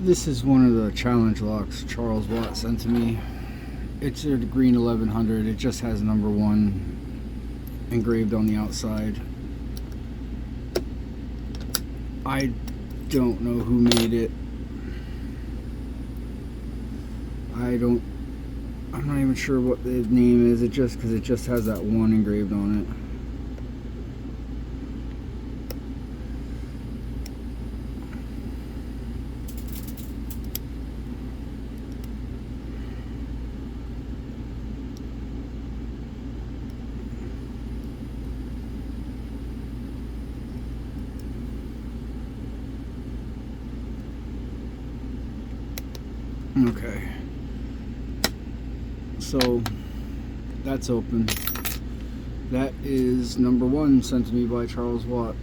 This is one of the challenge locks Charles Watt sent to me. It's a green 1100. It just has number 1 engraved on the outside. I don't know who made it. I'm not even sure what the name is. It just because it just has that 1 engraved on it. Okay, so that's open. That is number 1 sent to me by Charles Watt.